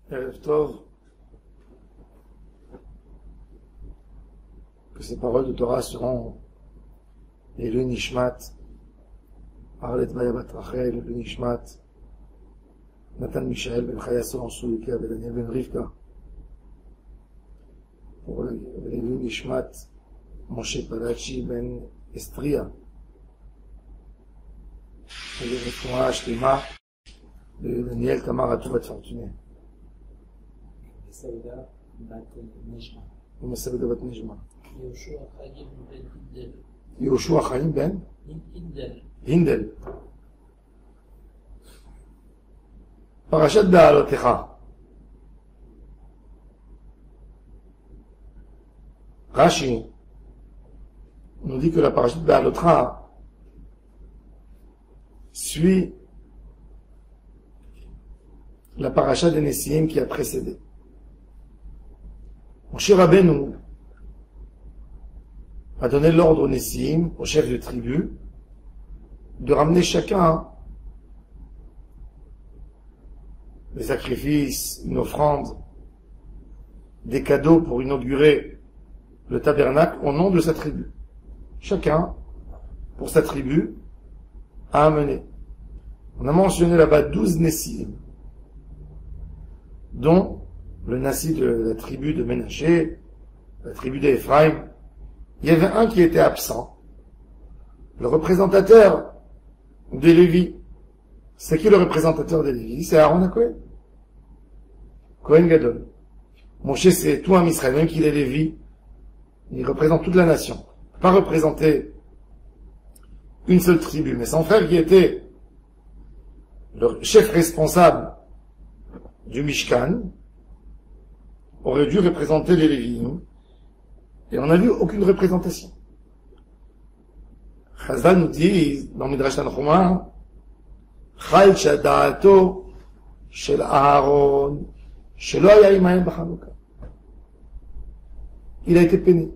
Erev Tov, que ces paroles de Torah seront Eilu Nishmat, Arlet Maya Bat Rachel, Eilu Nishmat, Nathan Michael Ben Chaya Solan Soulika, et Daniel Ben Rivka, pour Eilu Nishmat, Moshe Palachi Ben Estria, et le Refoua Shlema de Daniel Tamar Atouvat Fortuné. Saouda Bat Nejma. Saouda Bat Nejma. Yoshua Chaim Ben Hindel. Yoshua Chaim Ben Hindel. Hindel. Parashat Be'alotecha. Rashi nous dit que la parashat Be'alotecha suit la parashat de Nessiim qui a précédé. Moshe Rabbeinu a donné l'ordre aux Nessiim, aux chefs de tribu, de ramener chacun des sacrifices, une offrande, des cadeaux pour inaugurer le tabernacle au nom de sa tribu. Chacun, pour sa tribu, a amené. On a mentionné là-bas 12 Nessiim, dont le Nassi de la tribu de Ménaché, la tribu d'Ephraïm. Il y avait un qui était absent, le représentateur des Lévis. C'est qui le représentateur des Lévis? C'est Aaron HaKohen. Kohen Gadol. Moshe, c'est tout un Israël, même qu'il est Lévi, il représente toute la nation. Il ne peut pas représenter une seule tribu, mais son frère qui était le chef responsable du Mishkan aurait dû représenter les Lévi'im, et on n'a vu aucune représentation. Chazal nous dit, dans Midrash Tanchuma, Chayil Shada'ato Shel Aaron Shelo Haya Imahem B'Chanouka. Il a été peiné.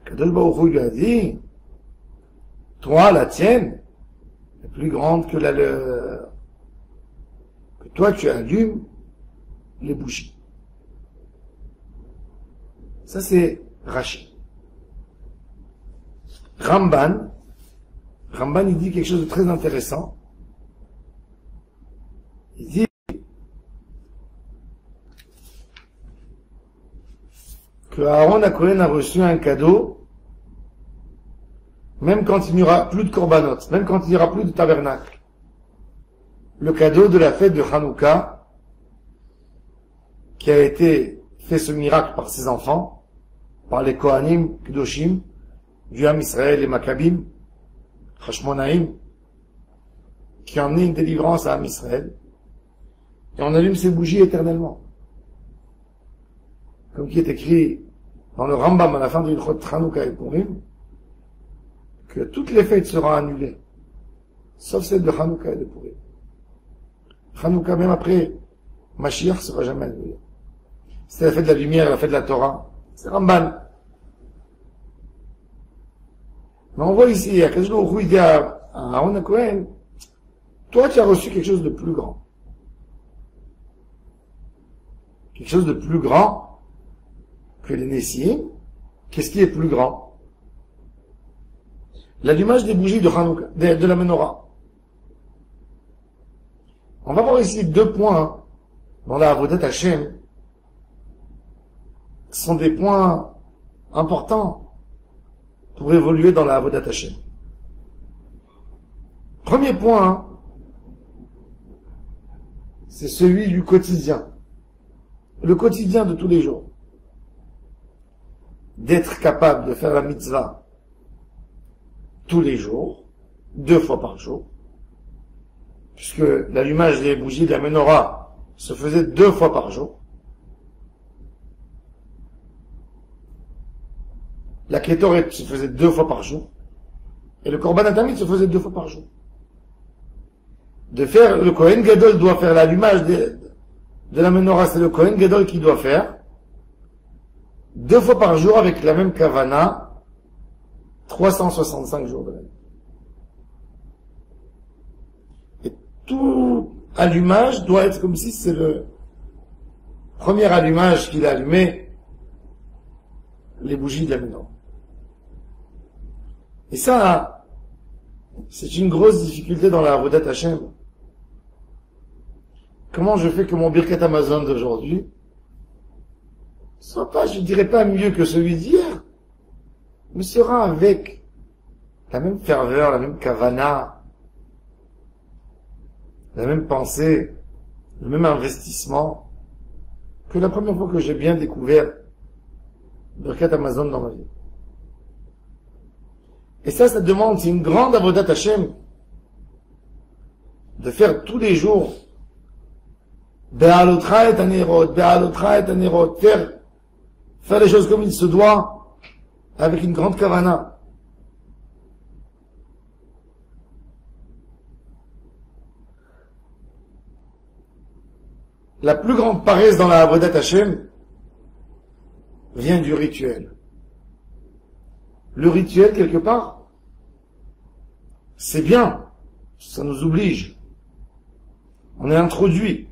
Kadosh Baruch Hu lui a dit, toi, la tienne, est plus grande que la leur. Que toi, tu allumes les bougies. Ça, c'est Rashi. Ramban, il dit quelque chose de très intéressant. Il dit que Aaron HaKohen a reçu un cadeau, même quand il n'y aura plus de korbanot, même quand il n'y aura plus de tabernacle. Le cadeau de la fête de Hanouka, qui a été fait ce miracle par ses enfants, par les Kohanim, Kedoshim, du Ham Israël et Maccabim, Hashmonaïm, qui ont amené une délivrance à Ham Israël, et on allume ces bougies éternellement. Comme qui est écrit dans le Rambam à la fin du Ilchot Hanouka et Purim, que toutes les fêtes seront annulées, sauf celle de Hanouka et de Purim. Hanouka, même après Mashiach, sera jamais annulée. C'est la fête de la lumière, la fête de la Torah. C'est Ramban. Mais on voit ici, à Kadosh Baruch Hu, il dit à Aaron HaKohen, toi, tu as reçu quelque chose de plus grand. Quelque chose de plus grand que les Nessiim. Qu'est-ce qui est plus grand? L'allumage des bougies de Hanouka, de la Menorah. On va voir ici 2 points dans la Avodat Hashem, qui sont des points importants pour évoluer dans la Avodat Hashem. Premier point, c'est celui du quotidien. Le quotidien de tous les jours. D'être capable de faire la mitzvah tous les jours, 2 fois par jour, puisque l'allumage des bougies de la Menorah se faisait 2 fois par jour. La Kétoret se faisait 2 fois par jour. Et le Korban Atamid se faisait 2 fois par jour. Le Kohen Gadol doit faire l'allumage de la Menorah, c'est le Kohen Gadol qui doit faire 2 fois par jour avec la même Kavana, 365 jours de l'année. Et tout allumage doit être comme si c'est le premier allumage qu'il a allumé, les bougies de la menorah. Et ça, c'est une grosse difficulté dans la Avodat Hashem. Comment je fais que mon Birkat Hamazon d'aujourd'hui soit pas, je dirais pas mieux que celui d'hier, mais sera avec la même ferveur, la même kavana, la même pensée, le même investissement que la première fois que j'ai bien découvert Birkat Hamazon dans ma vie. Et ça demande, c'est une grande avodat Hashem de faire tous les jours Be'alotra et anerot, Be'alotra et anerot, faire les choses comme il se doit, avec une grande kavana. La plus grande paresse dans la avodat Hashem vient du rituel. Le rituel, quelque part, c'est bien, ça nous oblige. On est introduit.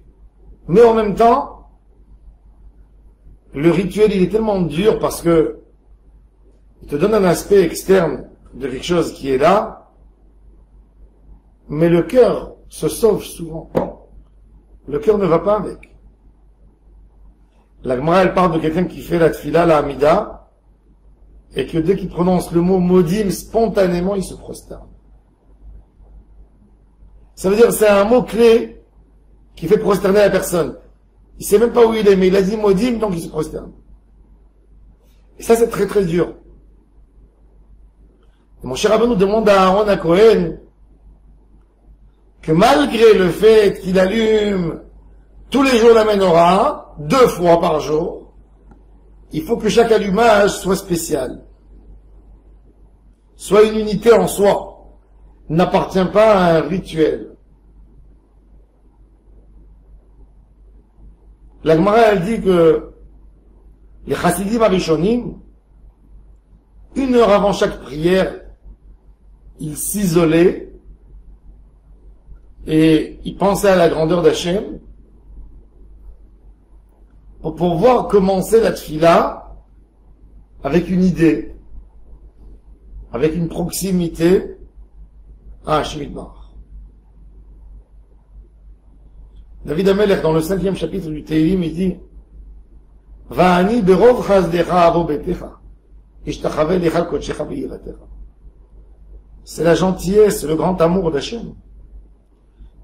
Mais en même temps, le rituel, il est tellement dur parce que il te donne un aspect externe de quelque chose qui est là, mais le cœur se sauve souvent. Le cœur ne va pas avec. La Gemara, elle parle de quelqu'un qui fait la tfila, la hamida, et que dès qu'il prononce le mot modim, spontanément, il se prosterne. Ça veut dire que c'est un mot clé qui fait prosterner la personne. Il sait même pas où il est, mais il a dit modim, donc il se prosterne. Et ça, c'est très très dur. Et mon cher Rabbeinu nous demande à Aaron à Cohen que malgré le fait qu'il allume tous les jours la menorah, 2 fois par jour, il faut que chaque allumage soit spécial, soit une unité en soi, n'appartient pas à un rituel. La Gemara, elle dit que les chassidim arishonim, 1 heure avant chaque prière, ils s'isolaient et ils pensaient à la grandeur d'Hachem pour pouvoir commencer la tfila avec une idée, avec une proximité à Hachem Yitbarach. David Amelech, dans le 5e chapitre du Tehillim, il dit Va'ani berov chazdecha avo betecha, ishtachave lecha kodshecha be'yiratecha. C'est la gentillesse, le grand amour d'Hachem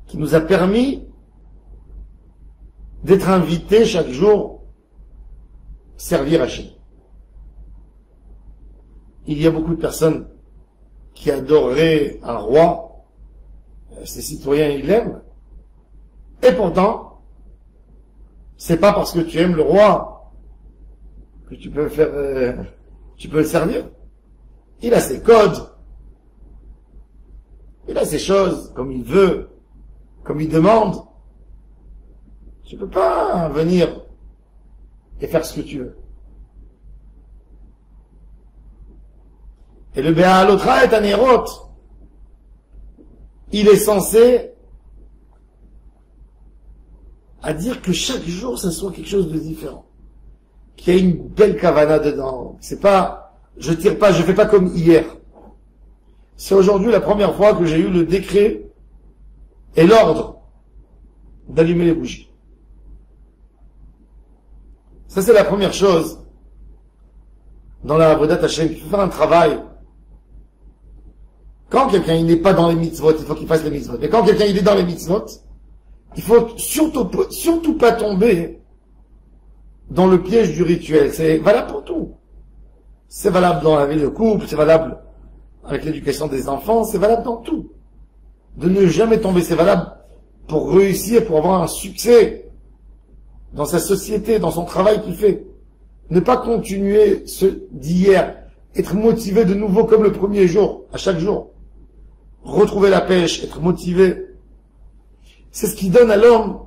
qui nous a permis d'être invités chaque jour servir Hachem. Il y a beaucoup de personnes qui adoreraient un roi, ses citoyens ils l'aiment, et pourtant, c'est pas parce que tu aimes le roi que tu peux faire, tu peux le servir. Il a ses codes, il a ses choses comme il veut, comme il demande. Tu peux pas venir et faire ce que tu veux. Et le Be'alotra et anerot, il est censé à dire que chaque jour, ça soit quelque chose de différent. Qu'il y ait une belle kavana dedans. C'est pas, je tire pas, je fais pas comme hier. C'est aujourd'hui la première fois que j'ai eu le décret et l'ordre d'allumer les bougies. Ça, c'est la première chose dans la Avodat Hashem. Il faut faire un travail. Quand quelqu'un il n'est pas dans les mitzvot, il faut qu'il fasse les mitzvot. Mais quand quelqu'un il est dans les mitzvot, il faut surtout pas tomber dans le piège du rituel. C'est valable pour tout. C'est valable dans la vie de couple, c'est valable avec l'éducation des enfants, c'est valable dans tout. De ne jamais tomber, c'est valable pour réussir, pour avoir un succès dans sa société, dans son travail qu'il fait. Ne pas continuer ce d'hier, être motivé de nouveau comme le premier jour, à chaque jour. Retrouver la pêche, être motivé. C'est ce qui donne à l'homme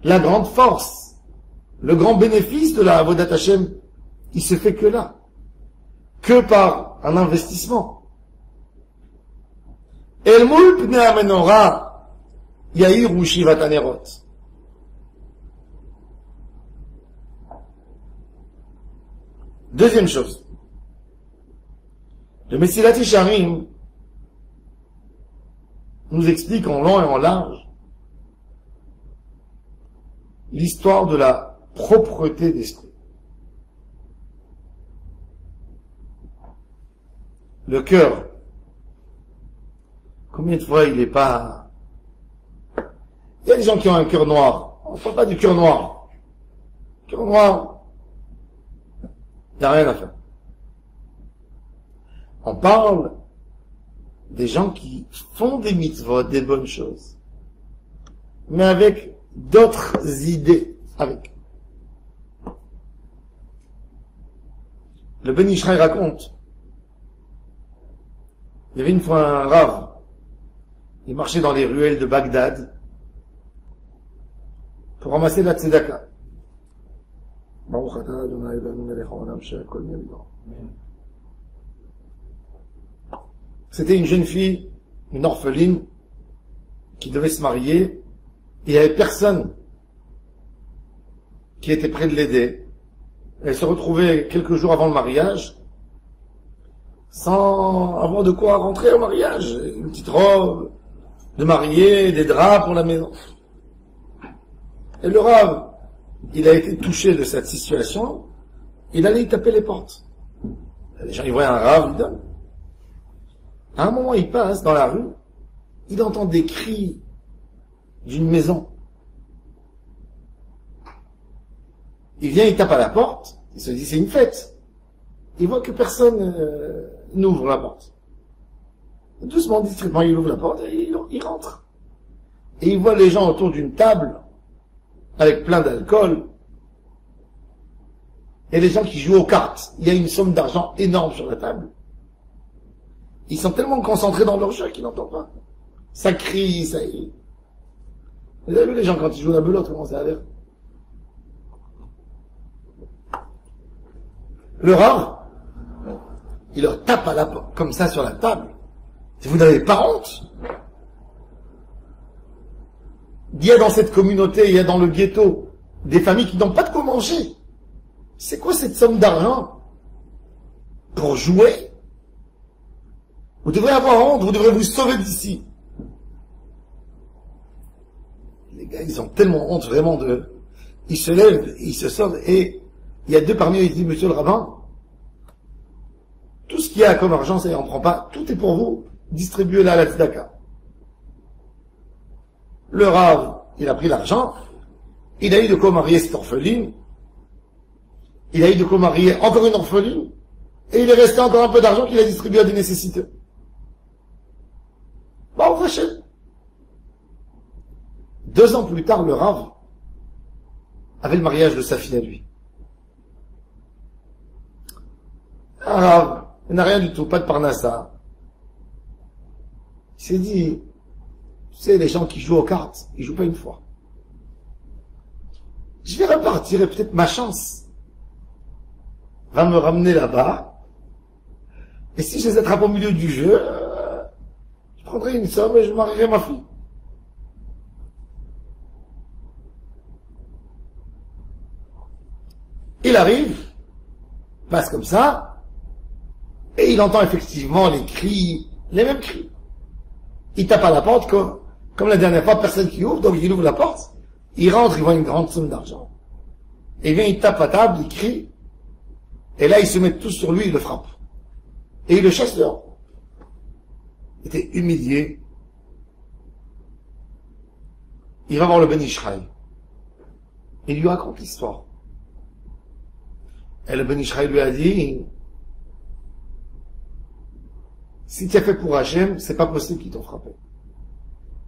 la grande force, le grand bénéfice de la Avodat Hashem. Il se fait que là, que par un investissement. El moul pnei menorah Yair ou Shivat Anerot. Deuxième chose. Le Mesilat Yesharim nous explique en long et en large l'histoire de la propreté d'esprit. Le cœur, combien de fois il n'est pas... Il y a des gens qui ont un cœur noir. On ne parle pas du cœur noir. Le cœur noir, il n'y a rien à faire. On parle des gens qui font des mitzvot, des bonnes choses, mais avec d'autres idées. Avec. Le Ben Ishraï raconte, il y avait une fois un rave, il marchait dans les ruelles de Bagdad pour ramasser la tzedaka. C'était une jeune fille, une orpheline, qui devait se marier, et il n'y avait personne qui était près de l'aider. Elle se retrouvait quelques jours avant le mariage, sans avoir de quoi rentrer au mariage. Une petite robe de mariée, des draps pour la maison. Et le rave, il a été touché de cette situation, il allait y taper les portes. Les gens, ils voient un rave, ils donnent. À un moment, il passe dans la rue, il entend des cris d'une maison. Il vient, il tape à la porte, il se dit c'est une fête. Il voit que personne n'ouvre la porte. Doucement, discrètement, il ouvre la porte et il rentre. Et il voit les gens autour d'une table avec plein d'alcool et les gens qui jouent aux cartes. Il y a une somme d'argent énorme sur la table. Ils sont tellement concentrés dans leur jeu qu'ils n'entendent pas. Ça crie, ça... Vous avez vu les gens quand ils jouent à la belote, comment ça a l'air? Le rare, il leur tape à la porte, comme ça sur la table. Si vous n'avez pas honte, il y a dans cette communauté, il y a dans le ghetto, des familles qui n'ont pas de quoi manger. C'est quoi cette somme d'argent pour jouer? Vous devrez avoir honte, vous devrez vous sauver d'ici. Les gars, ils ont tellement honte vraiment de... Ils se lèvent, ils se sauvent, et il y a deux parmi eux, ils disent, monsieur le rabbin, tout ce qu'il y a comme argent, ça y en prend pas, tout est pour vous, distribuez-la à la tzedaka. Le rave, il a pris l'argent, il a eu de quoi marier cette orpheline, il a eu de quoi marier encore une orpheline, et il est resté encore un peu d'argent qu'il a distribué à des nécessiteux. Bon, vache. 2 ans plus tard, le rave avait le mariage de sa fille à lui. Un rave, il n'a rien du tout, pas de parnassa. Il s'est dit, tu sais, les gens qui jouent aux cartes, ils jouent pas une fois. Je vais repartir et peut-être ma chance va me ramener là-bas. Et si je les attrape au milieu du jeu, je prendrai une somme et je marierai ma fille. Il arrive, passe comme ça, et il entend effectivement les cris, les mêmes cris. Il tape à la porte, comme la dernière fois, personne qui ouvre, donc il ouvre la porte, il rentre, il voit une grande somme d'argent. Et il vient, il tape à table, il crie, et là ils se mettent tous sur lui, il le frappe. Et il le chasse dehors. Il était humilié. Il va voir le Ben Ishraï. Il lui raconte l'histoire. Et le Ben Ishraï lui a dit, si tu as fait pour Hachem, c'est pas possible qu'ils t'ont frappé.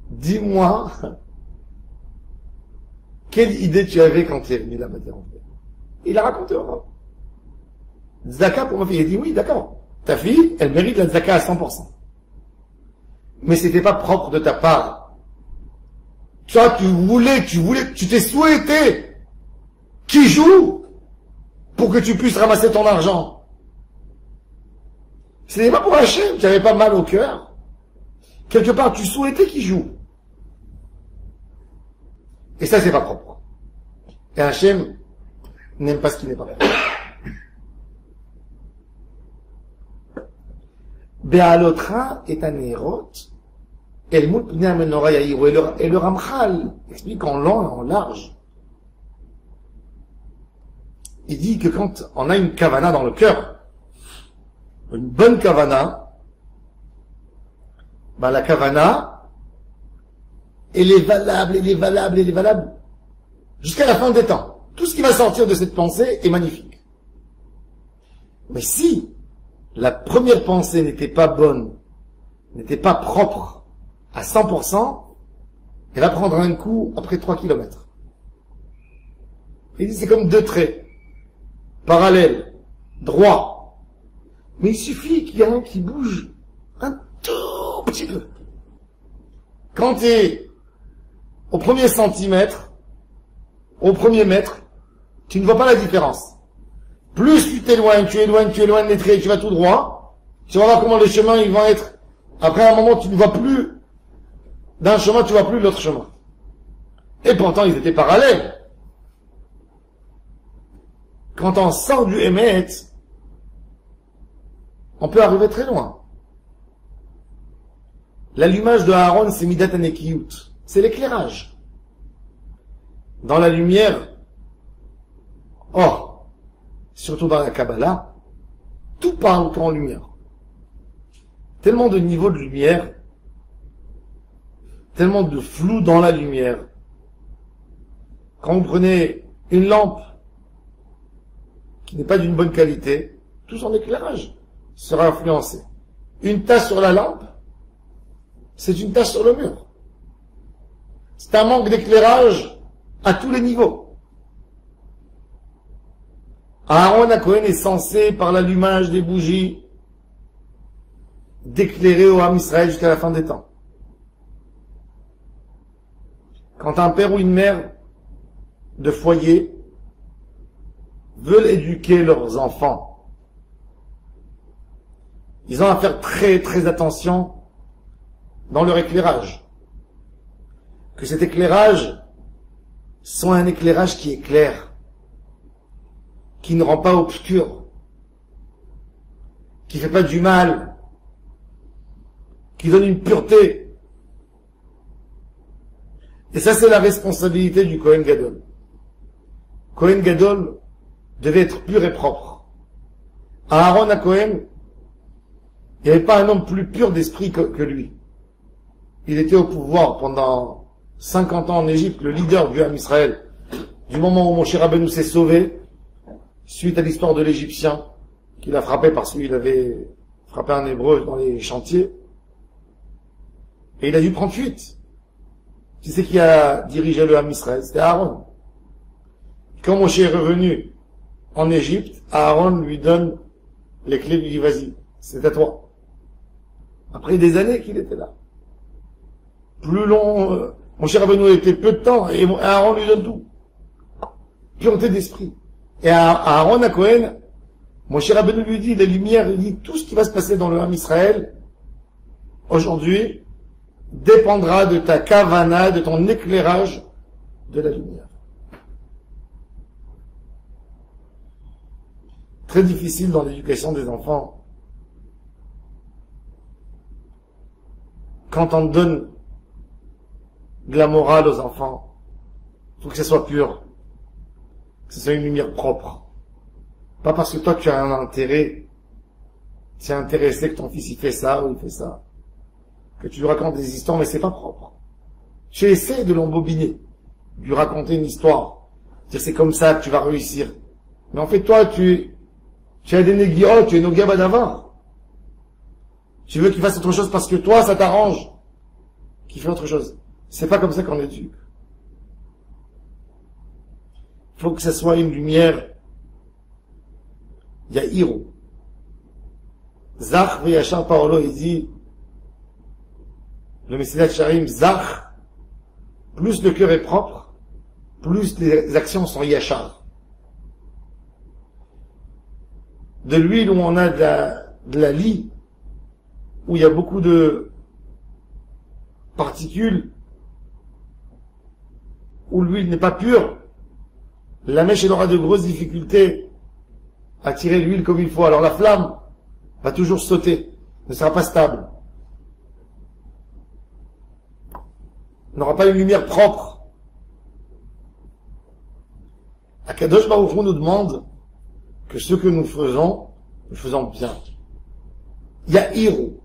Dis-moi, quelle idée tu avais quand tu es venu là-bas? Il a raconté au rab. Tzedaka pour ma fille. Il a dit, oui, d'accord. Ta fille, elle mérite la tzedaka à 100%. Mais c'était pas propre de ta part. Toi, tu t'es souhaité qui joue pour que tu puisses ramasser ton argent. Ce n'est pas pour Hachem, tu n'avais pas mal au cœur. Quelque part, tu souhaitais qu'il joue. Et ça, c'est pas propre. Et Hachem n'aime pas ce qui n'est pas propre. Be'alotra et Anerot, El Mout Pnei Menorah Yahiru. Et le Ramchal explique en long et en large. Il dit que quand on a une kavana dans le cœur, une bonne kavana, ben la kavana, elle est valable, elle est valable, elle est valable, jusqu'à la fin des temps. Tout ce qui va sortir de cette pensée est magnifique. Mais si la première pensée n'était pas bonne, n'était pas propre à 100%, elle va prendre un coup après 3 kilomètres. Il dit c'est comme 2 traits, parallèles, droits. Mais il suffit qu'il y ait un qui bouge un tout petit peu. Quand tu es au premier centimètre, au premier mètre, tu ne vois pas la différence. Plus tu t'éloignes, tu éloignes les traits, tu vas tout droit, tu vas voir comment les chemins ils vont être. Après un moment, tu ne vois plus d'un chemin, tu vois plus l'autre chemin. Et pourtant, ils étaient parallèles. Quand on sort du Emet, on peut arriver très loin. L'allumage de Aaron, c'est Midat Hanekiyut. C'est l'éclairage. Dans la lumière, surtout dans la Kabbalah, tout parle qu'en lumière. Tellement de niveaux de lumière, tellement de flou dans la lumière. Quand vous prenez une lampe qui n'est pas d'une bonne qualité, tout son éclairage sera influencé. Une tache sur la lampe, c'est une tache sur le mur. C'est un manque d'éclairage à tous les niveaux. Aaron HaKohen est censé, par l'allumage des bougies, d'éclairer au Ham Israël jusqu'à la fin des temps. Quand un père ou une mère de foyer veulent éduquer leurs enfants, ils ont à faire très très attention dans leur éclairage. Que cet éclairage soit un éclairage qui est clair, qui ne rend pas obscur, qui fait pas du mal, qui donne une pureté. Et ça, c'est la responsabilité du Kohen Gadol. Kohen Gadol devait être pur et propre. Aaron HaKohen, il n'y avait pas un homme plus pur d'esprit que lui. Il était au pouvoir pendant 50 ans en Égypte, le leader du Ham Israël. Du moment où Moshe Rabbeinu s'est sauvé, suite à l'histoire de l'Égyptien, qu'il a frappé parce qu'il avait frappé un Hébreu dans les chantiers, et il a dû prendre fuite. Qui c'est qui a dirigé le Ham Israël? C'était Aaron. Quand Moshe est revenu en Égypte, Aaron lui donne les clés, lui dit vas-y, c'est à toi. Après des années qu'il était là. Plus long, Moshe Rabbeinu était peu de temps, et Aaron lui donne tout. Pureté d'esprit. Et à Aaron HaKohen, Moshe Rabbeinu lui dit, la lumière, il dit, tout ce qui va se passer dans le Ham Israël, aujourd'hui, dépendra de ta kavana, de ton éclairage de la lumière. Très difficile dans l'éducation des enfants. Quand on donne de la morale aux enfants, il faut que ça soit pur, que ce soit une lumière propre. Pas parce que toi tu as un intérêt, tu es intéressé que ton fils il fait ça ou il fait ça, que tu lui racontes des histoires, mais c'est pas propre. Tu essaies de l'embobiner, de lui raconter une histoire, dire c'est comme ça que tu vas réussir. Mais en fait toi tu as des néguirot, tu es Noga Badavar. Tu veux qu'il fasse autre chose parce que toi ça t'arrange qu'il fait autre chose. C'est pas comme ça qu'on éduque. Il faut que ce soit une lumière Yahiru. Zach v'yachar Paolo, il dit, le Messilat Sharim, Zach, plus le cœur est propre, plus les actions sont Yachar. De l'huile où on a de la lie, où il y a beaucoup de particules, où l'huile n'est pas pure, la mèche elle aura de grosses difficultés à tirer l'huile comme il faut. Alors la flamme va toujours sauter, ne sera pas stable. N'aura pas une lumière propre. Akadosh Baruch Hu nous demande que ce que nous faisons bien. Yahiru.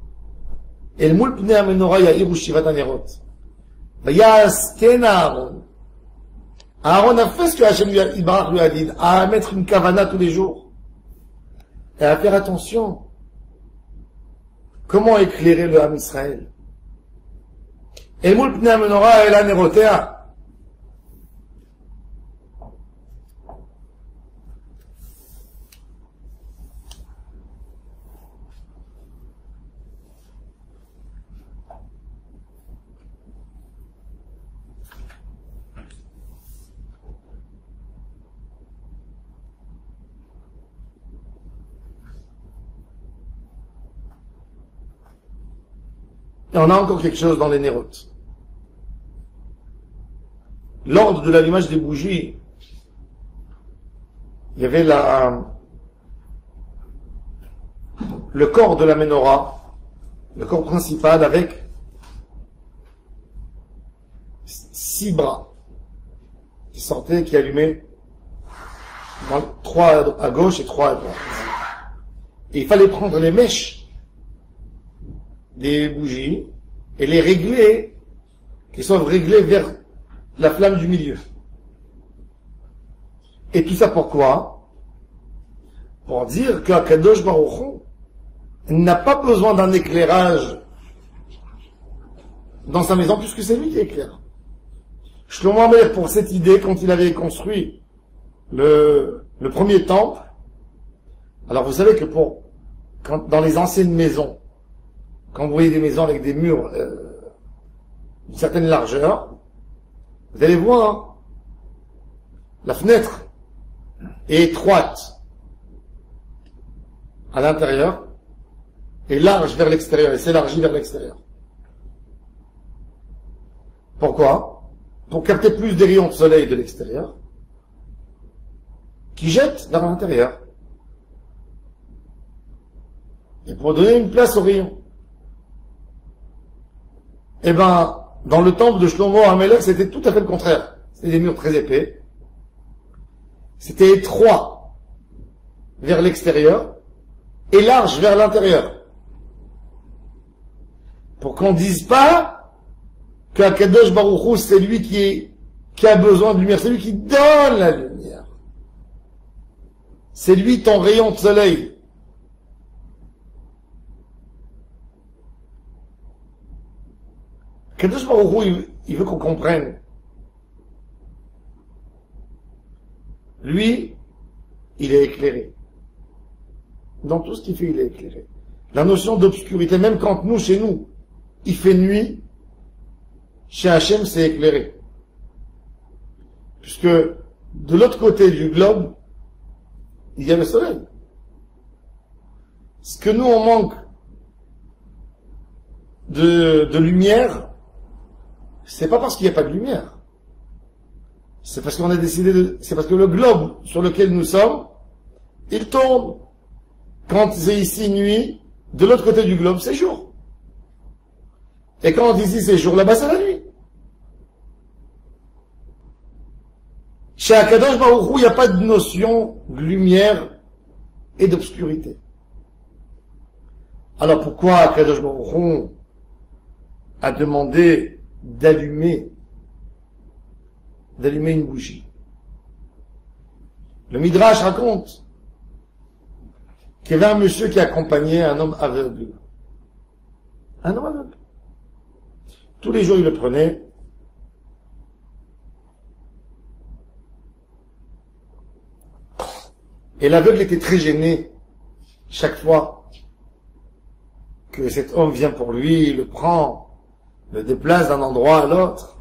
El mul pnei amenora yahiru shivat anerot. Vayasken Aaron. Aaron a fait ce que Hachem lui a dit, à mettre une kavana tous les jours. Et à faire attention. Comment éclairer le Ham Israël? El mul pnei amenora el anerotea. Et on a encore quelque chose dans les nérotes. L'ordre de l'allumage des bougies, il y avait le corps de la menorah, le corps principal avec 6 bras qui sortaient, qui allumaient 3 à gauche et 3 à droite. Et il fallait prendre les mèches des bougies et les régler, qu'ils soient réglés vers la flamme du milieu. Et tout ça pourquoi? Pour dire qu'Akadosh Baruch Hu n'a pas besoin d'un éclairage dans sa maison puisque c'est lui qui éclaire. Shlomo Amelech, pour cette idée, quand il avait construit le premier temple, alors vous savez que dans les anciennes maisons, quand vous voyez des maisons avec des murs d'une certaine largeur, vous allez voir, la fenêtre est étroite à l'intérieur et large vers l'extérieur, et s'élargit vers l'extérieur. Pourquoi? Pour capter plus des rayons de soleil de l'extérieur qui jettent vers l'intérieur. Et pour donner une place aux rayons. Eh ben, dans le temple de Shlomo Amelech, c'était tout à fait le contraire. C'était des murs très épais. C'était étroit vers l'extérieur et large vers l'intérieur. Pour qu'on dise pas qu'Akadosh Baruch Hu, c'est lui qui a besoin de lumière. C'est lui qui donne la lumière. C'est lui ton rayon de soleil. Kadosh Baruch Hu, il veut qu'on comprenne. Lui, il est éclairé. Dans tout ce qu'il fait, il est éclairé. La notion d'obscurité, même quand chez nous, il fait nuit, chez Hachem, c'est éclairé. Puisque, de l'autre côté du globe, il y a le soleil. Ce que nous, on manque de lumière, c'est pas parce qu'il n'y a pas de lumière. C'est parce qu'on a décidé c'est parce que le globe sur lequel nous sommes, il tourne. Quand c'est ici nuit, de l'autre côté du globe, c'est jour. Et quand ici c'est jour, là-bas c'est la nuit. Chez Akadosh Baruch Hu, il n'y a pas de notion de lumière et d'obscurité. Alors pourquoi Akadosh Baruch Hu a demandé d'allumer une bougie? Le Midrash raconte qu'il y avait un monsieur qui accompagnait un homme aveugle. Un homme aveugle. Tous les jours, il le prenait. Et l'aveugle était très gêné chaque fois que cet homme vient pour lui, il le prend, le déplace d'un endroit à l'autre.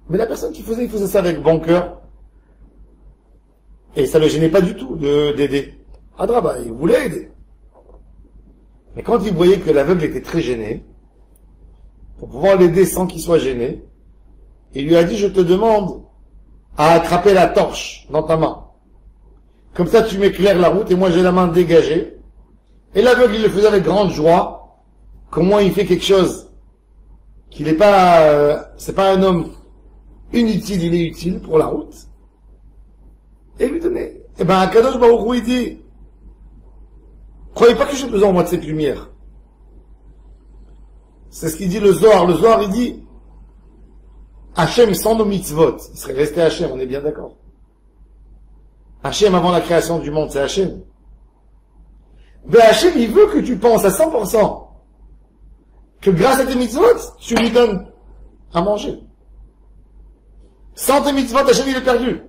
Mais la personne qui faisait, il faisait ça avec bon cœur. Et ça ne le gênait pas du tout d'aider. Adraba, il voulait aider. Mais quand il voyait que l'aveugle était très gêné, pour pouvoir l'aider sans qu'il soit gêné, Il lui a dit, je te demande à attraper la torche dans ta main. Comme ça, tu m'éclaires la route et moi j'ai la main dégagée. Et l'aveugle, il le faisait avec grande joie. Comment il fait quelque chose qu'il n'est pas, c'est pas un homme inutile, il est utile pour la route. Et lui donner. Eh ben, Akadosh Baruch Hu, il dit, croyez pas que j'ai besoin, moi, de cette lumière. C'est ce qu'il dit le Zohar. Le Zohar, il dit, Hachem sans nos mitzvot. Il serait resté Hachem, on est bien d'accord. Hachem avant la création du monde, c'est Hachem. Mais Hachem, il veut que tu penses à 100% que grâce à tes mitzvot, tu lui donnes à manger. Sans tes mitzvot, Hachem, il est perdu.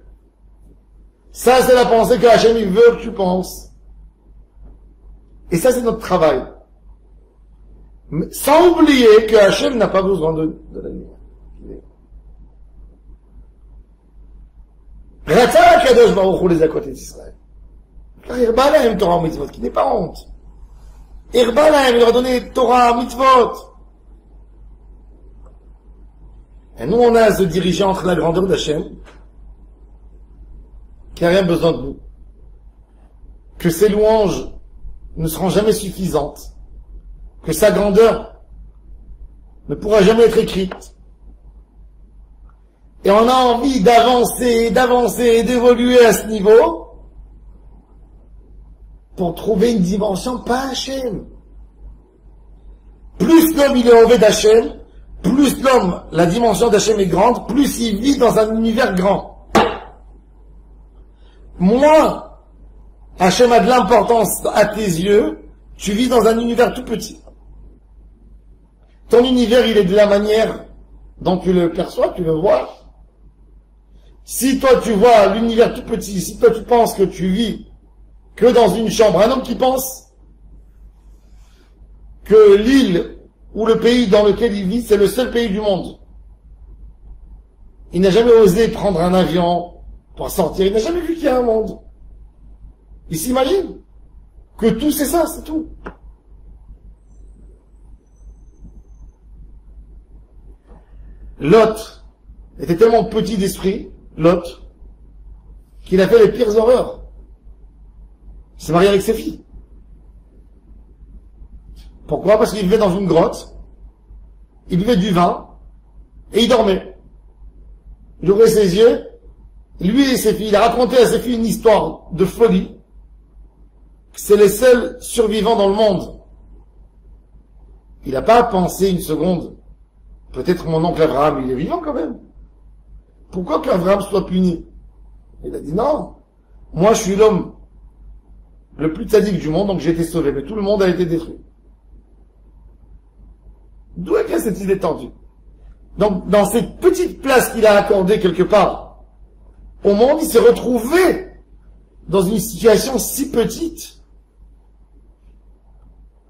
Ça, c'est la pensée que Hachem, il veut que tu penses. Et ça, c'est notre travail. Mais sans oublier que Hachem n'a pas besoin de la lumière. Rata Kadosh Baruch Hu les à côté d'Israël. Car Irba Lahem Torah Mitzvot, qui n'est pas honte. Irba Lahem, il leur a donné Torah Mitzvot. Et nous, on a à se diriger entre la grandeur d'Hachem, qui n'a rien besoin de nous. Que ses louanges ne seront jamais suffisantes. Que sa grandeur ne pourra jamais être écrite. Et on a envie d'avancer, et d'évoluer à ce niveau pour trouver une dimension pas Hachem. Plus l'homme il est élevé d'Hachem, plus l'homme, la dimension d'Hachem est grande, plus il vit dans un univers grand. Moins Hachem a de l'importance à tes yeux, tu vis dans un univers tout petit. Ton univers, il est de la manière dont tu le perçois, tu le vois. Si toi tu vois l'univers tout petit, si toi tu penses que tu vis que dans une chambre, un homme qui pense que l'île ou le pays dans lequel il vit, c'est le seul pays du monde. Il n'a jamais osé prendre un avion pour sortir, il n'a jamais vu qu'il y a un monde. Il s'imagine que tout c'est ça, c'est tout. Lot était tellement petit d'esprit, Lot, qu'il a fait les pires horreurs. Il s'est marié avec ses filles. Pourquoi? Parce qu'il vivait dans une grotte, il buvait du vin, et il dormait. Il ouvrait ses yeux, lui et ses filles, il a raconté à ses filles une histoire de folie, que c'est les seuls survivants dans le monde. Il n'a pas pensé une seconde, peut-être mon oncle Abraham, il est vivant quand même. Pourquoi qu'Abraham soit puni? Il a dit non, moi je suis l'homme le plus tzaddik du monde, donc j'ai été sauvé, mais tout le monde a été détruit. D'où est-ce cette idée tendue? Donc, dans cette petite place qu'il a accordée quelque part au monde, il s'est retrouvé dans une situation si petite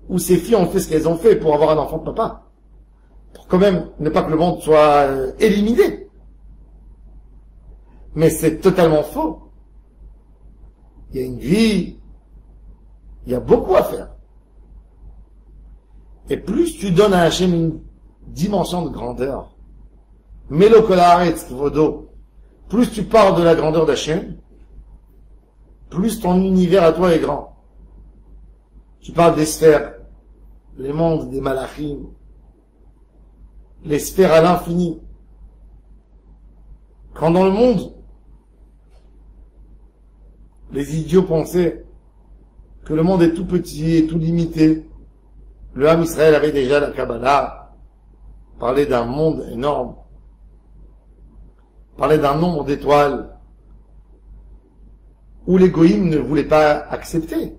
où ses filles ont fait ce qu'elles ont fait pour avoir un enfant de papa. Pour quand même ne pas que le monde soit éliminé. Mais c'est totalement faux. Il y a une vie, il y a beaucoup à faire. Et plus tu donnes à Hachem une dimension de grandeur, plus tu parles de la grandeur d'Hachem, plus ton univers à toi est grand. Tu parles des sphères, les mondes des malachim, les sphères à l'infini. Quand dans le monde, les idiots pensaient que le monde est tout petit et tout limité, le Ham Israël avait déjà la Kabbalah, parlait d'un monde énorme, parlait d'un nombre d'étoiles, où les goïms ne voulaient pas accepter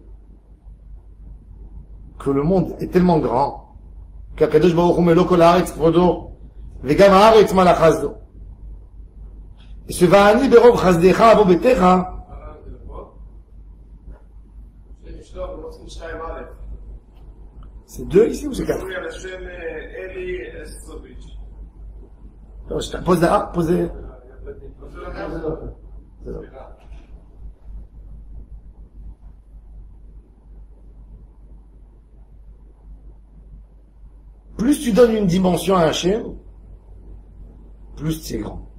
que le monde est tellement grand qu'Akadosh Baruch Hu melo kol haaretz kvodo vegam haaretz malachazdo. Et ce va'ani berov chazdecha avo betecha. C'est 2 ici ou c'est 4? Non, je pose là, posez. Plus tu donnes une dimension à Hachem, plus c'est grand.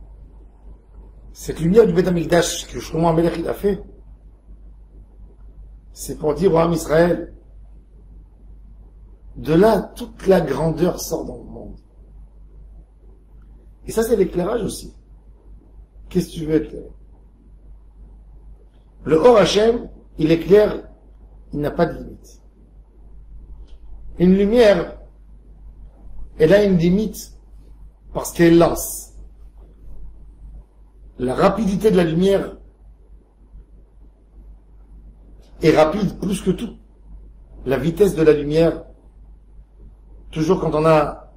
Cette lumière du Beth Amikdash que Shlomo HaMelech il a fait, c'est pour dire au Ham Israël, de là, toute la grandeur sort dans le monde. Et ça, c'est l'éclairage aussi. Qu'est-ce que tu veux éclairer? Le Or Hashem, il éclaire, il n'a pas de limite. Une lumière, elle a une limite parce qu'elle lance. La rapidité de la lumière est rapide plus que tout. La vitesse de la lumière, toujours quand on a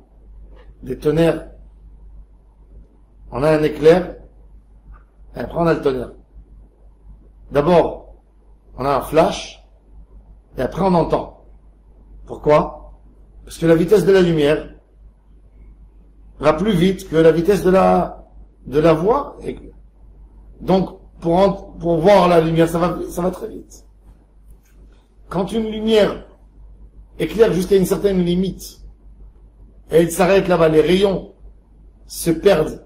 des tonnerres, on a un éclair, et après on a le tonnerre. D'abord, on a un flash, et après on entend. Pourquoi? Parce que la vitesse de la lumière va plus vite que la vitesse de la voix. Et donc, pour voir la lumière, ça va très vite. Quand une lumière éclaire jusqu'à une certaine limite, et elle s'arrête là-bas, les rayons se perdent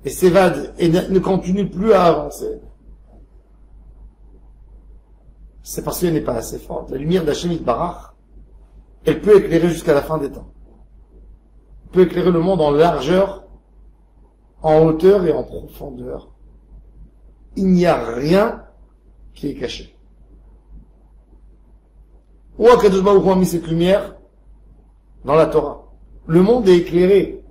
et s'évadent et ne continuent plus à avancer, c'est parce qu'elle n'est pas assez forte. La lumière d'Hashem Yitbarach, elle peut éclairer jusqu'à la fin des temps. Elle peut éclairer le monde en largeur, en hauteur et en profondeur. Il n'y a rien qui est caché. Où Akadosh Baruch Hu a mis cette lumière? Dans la Torah. Le monde est éclairé.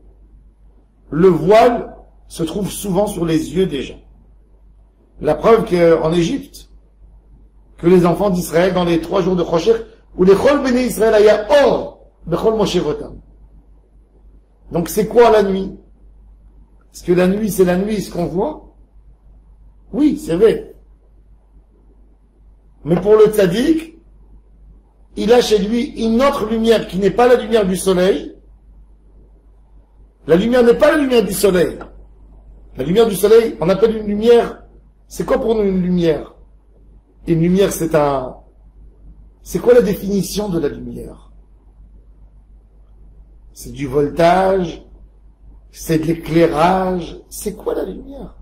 Le voile se trouve souvent sur les yeux des gens. La preuve qu'en Égypte, que les enfants d'Israël, dans les 3 jours de Choshech, où les Chol Bnei Israël aya or, bechol moshevotam. Donc c'est quoi la nuit? Est-ce que la nuit, c'est la nuit, ce qu'on voit? Oui, c'est vrai. Mais pour le tzaddik, il a chez lui une autre lumière qui n'est pas la lumière du soleil. La lumière n'est pas la lumière du soleil. La lumière du soleil, on appelle une lumière. C'est quoi pour nous une lumière? Une lumière, c'est quoi la définition de la lumière? C'est du voltage, c'est de l'éclairage. C'est quoi la lumière?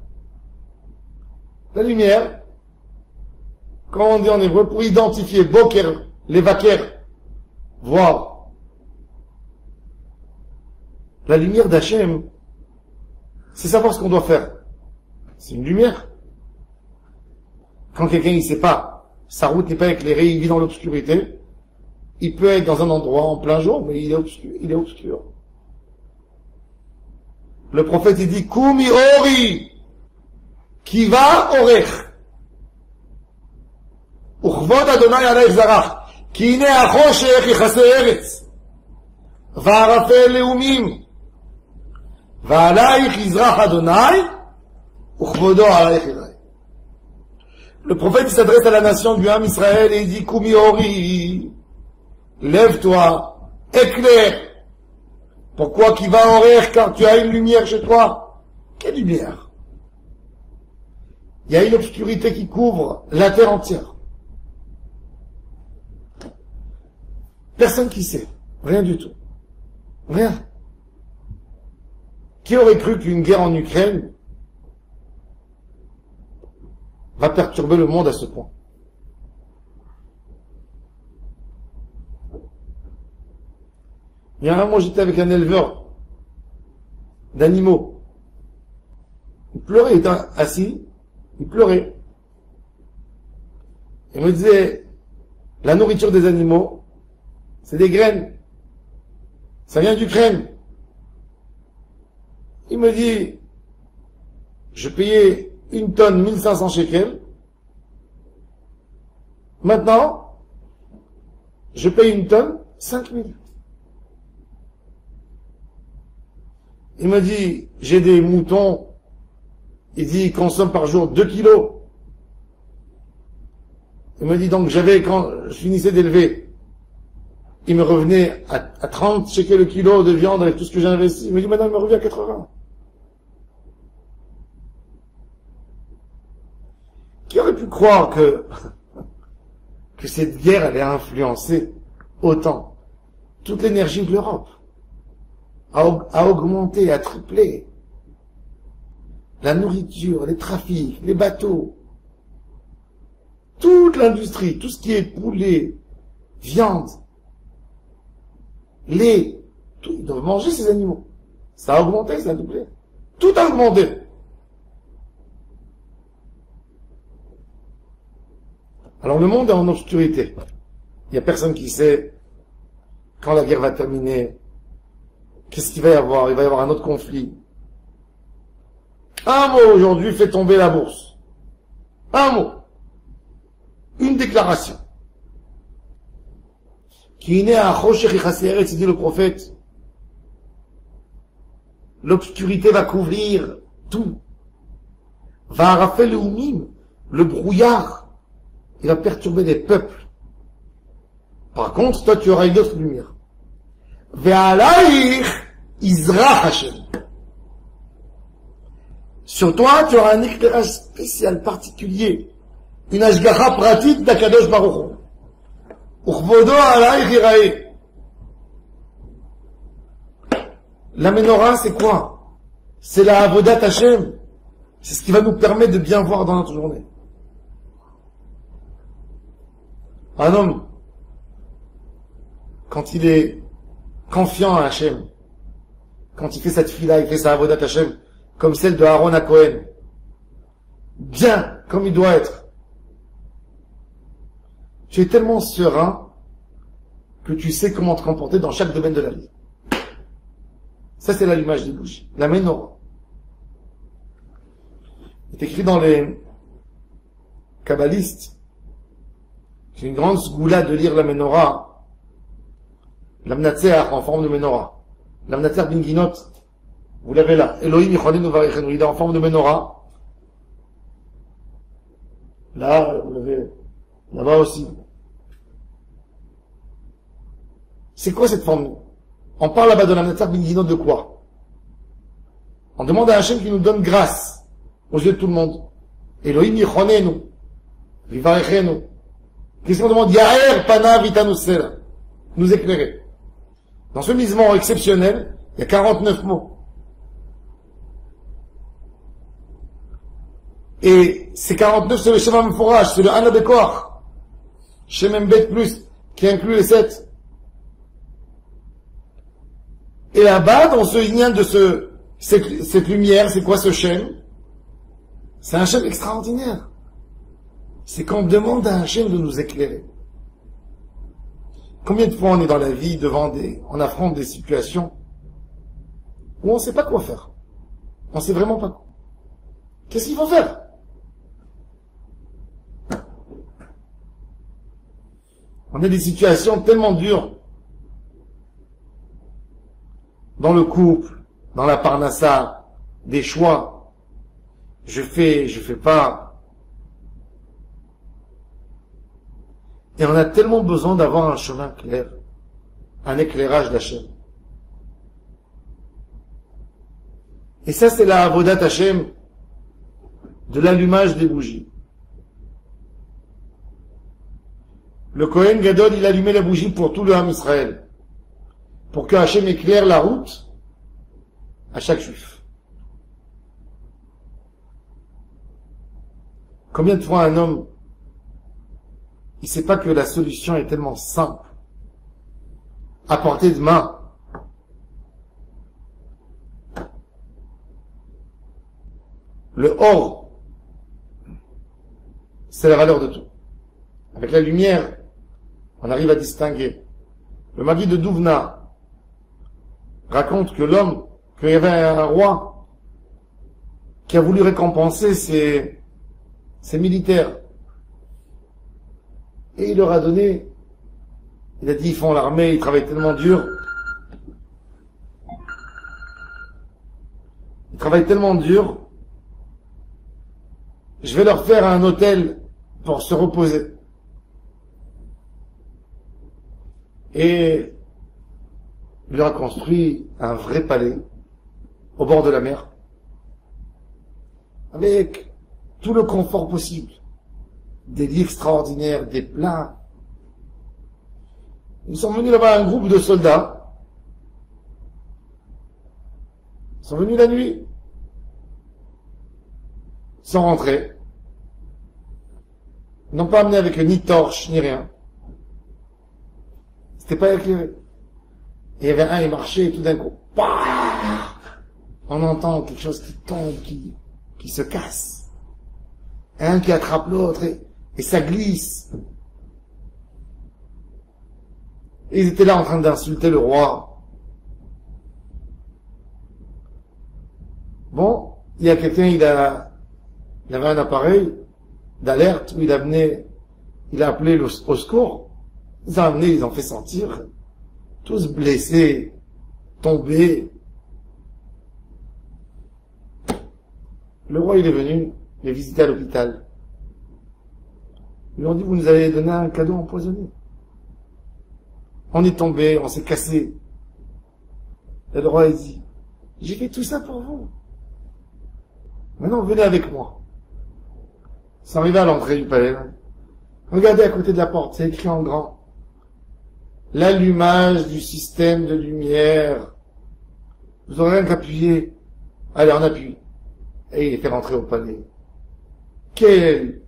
La lumière, comme on dit en hébreu, pour identifier Boker, les vaquers, voir la lumière d'Hachem, c'est savoir ce qu'on doit faire. C'est une lumière. Quand quelqu'un il sait pas, sa route n'est pas éclairée, il vit dans l'obscurité, il peut être dans un endroit en plein jour, mais il est obscur. Le prophète il dit Kumi Ori Kiva Orech Uchvod Adonai Alech Zarach כי הנה החושך יכסה ארץ, וערפל לאומים, ועלייך יזרח אדוני, וכבודו עלייך יראה. Le prophète s'adresse à la nation du Ham Israël et il dit, Kumi Ori, lève-toi, éclaire. Pourquoi qui va horaire? Car tu as une lumière chez toi. Quelle lumière? Il y a une obscurité qui couvre la terre entière. Personne qui sait. Rien du tout. Rien. Qui aurait cru qu'une guerre en Ukraine va perturber le monde à ce point? Il y a un moment, j'étais avec un éleveur d'animaux. Il pleurait, il était assis, il pleurait. Il me disait, la nourriture des animaux, c'est des graines. Ça vient d'Ukraine. Il me dit, je payais une tonne 1500 shekels. Maintenant, je paye une tonne 5000. Il me dit, j'ai des moutons. Il dit, ils consomment par jour 2 kilos. Il me dit, donc quand je finissais d'élever, il me revenait à 30 shekels le kilo de viande avec tout ce que j'ai investi. Il me dit, maintenant, il me revient à 80. Qui aurait pu croire que cette guerre allait influencer autant toute l'énergie de l'Europe, à augmenter, à tripler. la nourriture, les trafics, les bateaux, toute l'industrie, tout ce qui est poulet, viande, lait, tout, ils doivent manger ces animaux. Ça a augmenté, ça a doublé. Tout a augmenté. Alors le monde est en obscurité. Il n'y a personne qui sait quand la guerre va terminer. Qu'est-ce qu'il va y avoir? Il va y avoir un autre conflit. Un mot aujourd'hui fait tomber la bourse. Un mot. Une déclaration. Qui est né à Rocher et dit le prophète. L'obscurité va couvrir tout. Va arrafer le oumim, le brouillard. Il va perturber les peuples. Par contre, toi, tu auras une autre lumière. Ve'alaïr Izra Hashem. Sur toi, tu auras un éclairage spécial, particulier. Une ashgacha pratique d'Akadosh Baruch Hu. Uchvodo alaïr irae. La menorah, c'est quoi? C'est la avodat Hashem. C'est ce qui va nous permettre de bien voir dans notre journée. Un homme, quand il est confiant à Hashem, quand il fait cette fille-là, il fait sa avodat Hashem, comme celle de Aaron à Cohen, bien comme il doit être, tu es tellement serein que tu sais comment te comporter dans chaque domaine de la vie. Ça, c'est l'allumage des bougies. La menorah. Il est écrit dans les kabbalistes, c'est une grande sgoula de lire la menorah, l'amnatser en forme de menorah. L'amnatser binginot, vous l'avez là. Elohim yichonenu varechenu, il est en forme de menorah. Là, vous l'avez là-bas aussi. C'est quoi cette forme? On parle là-bas de l'amnatser binginot de quoi? On demande à Hachem qui nous donne grâce aux yeux de tout le monde. Elohim yichonenu, varechenu. Qu'est-ce qu'on demande? Yaher pana vitanu sela. Nous éclairer. Dans ce misement exceptionnel, il y a 49 mots. Et ces 49, c'est le Shema Meforach, c'est le Ana Bekoach. Shem Bet plus, qui inclut les 7. Et là-bas, dans ce lien de cette lumière, c'est quoi ce Shem? C'est un Shem extraordinaire. C'est qu'on demande à Hachem de nous éclairer. Combien de fois on est dans la vie on affronte des situations où on ne sait pas quoi faire. On ne sait vraiment pas quoi. Qu'est-ce qu'il faut faire? On a des situations tellement dures dans le couple, dans la parnassa, des choix. Je fais pas. Et on a tellement besoin d'avoir un chemin clair, un éclairage d'Hachem. Et ça, c'est la avodat Hachem de l'allumage des bougies. Le Kohen Gadol, il allumait la bougie pour tout le Ham Israël, pour que Hachem éclaire la route à chaque juif. Combien de fois un homme, il ne sait pas que la solution est tellement simple, à portée de main. Le or, c'est la valeur de tout. Avec la lumière, on arrive à distinguer. Le Maguide de Douvna raconte que qu'il y avait un roi qui a voulu récompenser ses militaires. Et il leur a donné, il a dit, ils font l'armée, ils travaillent tellement dur. Ils travaillent tellement dur. Je vais leur faire un hôtel pour se reposer. Et il leur a construit un vrai palais au bord de la mer, avec tout le confort possible. Des lits extraordinaires, des plats. Ils sont venus là-bas, un groupe de soldats. Ils sont venus la nuit. sont rentrés. Ils n'ont pas amené avec eux ni torche, ni rien. C'était pas éclairé. Il y avait un, il marchait, et tout d'un coup, bah, on entend quelque chose qui tombe, qui se casse. Un qui attrape l'autre, et ça glisse. Et ils étaient là en train d'insulter le roi. Bon, il y a quelqu'un, il avait un appareil d'alerte où il a appelé au secours. Ils ont amené, ils ont fait sentir, tous blessés, tombés. Le roi, il est venu les visiter à l'hôpital. Ils lui ont dit, vous nous avez donné un cadeau empoisonné. On est tombé, on s'est cassé. Et le roi, il dit, j'ai fait tout ça pour vous. Maintenant, venez avec moi. Ils sont arrivés à l'entrée du palais. Regardez à côté de la porte, c'est écrit en grand. L'allumage du système de lumière. Vous aurez rien qu'appuyer. Allez, on appuie. Et il est fait rentrer au palais. Quel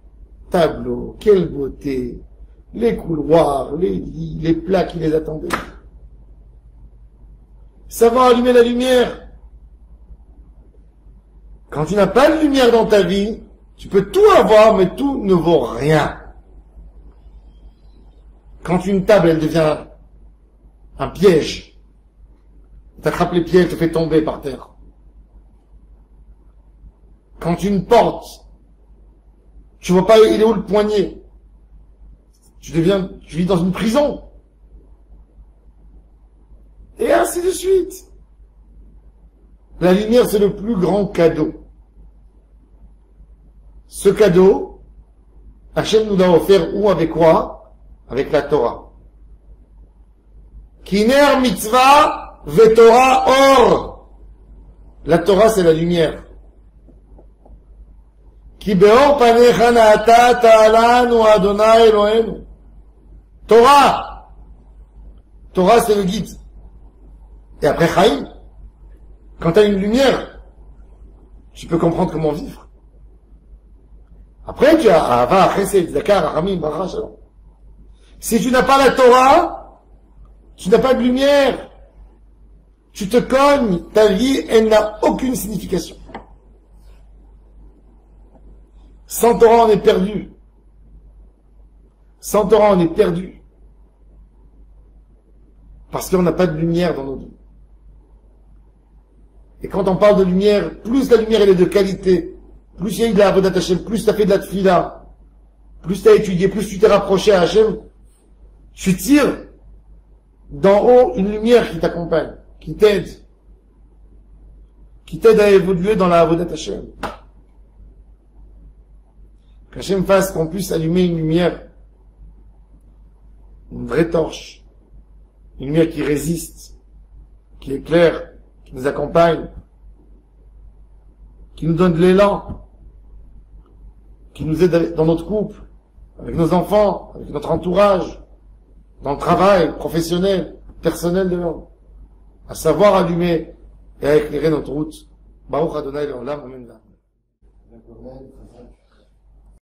tableau, quelle beauté. Les couloirs, les lits, les plats qui les attendaient. Ça va allumer la lumière. Quand tu n'as pas de lumière dans ta vie, tu peux tout avoir, mais tout ne vaut rien. Quand une table, elle devient un piège, t'attrapes les pieds, elle te fait tomber par terre. Quand une porte, tu vois pas, il est où le poignet? Tu vis dans une prison. Et ainsi de suite. La lumière, c'est le plus grand cadeau. Ce cadeau, Hachem nous l'a offert où, avec quoi? Avec la Torah. Kiner mitzvah ve Torah or. La Torah, c'est la lumière. Ki beor panecha na'ata ta'alanu Adonai Eloheinu. Torah. Torah, c'est le guide. Et après Chaim, quand tu as une lumière, tu peux comprendre comment vivre. Après, tu as Ahava, Chesed, Zakar, Aramim, Bracha, Shalom. Si tu n'as pas la Torah, tu n'as pas de lumière. Tu te cognes, ta vie, elle n'a aucune signification. Sans Torah, on est perdu. Sans Torah, on est perdu. Parce qu'on n'a pas de lumière dans nos vies. Et quand on parle de lumière, plus la lumière elle est de qualité, plus il y a eu de la Avodat Hashem, plus tu as fait de la tfila, plus tu as étudié, plus tu t'es rapproché à Hashem, tu tires d'en haut une lumière qui t'accompagne, qui t'aide à évoluer dans la Avodat Hashem. Qu'Hashem fasse qu'on puisse allumer une lumière, une vraie torche, une lumière qui résiste, qui éclaire, qui nous accompagne, qui nous donne de l'élan, qui nous aide dans notre couple, avec nos enfants, avec notre entourage, dans le travail professionnel, personnel de l'homme, à savoir allumer et à éclairer notre route. Baruch Adonai Le'olam, Amen.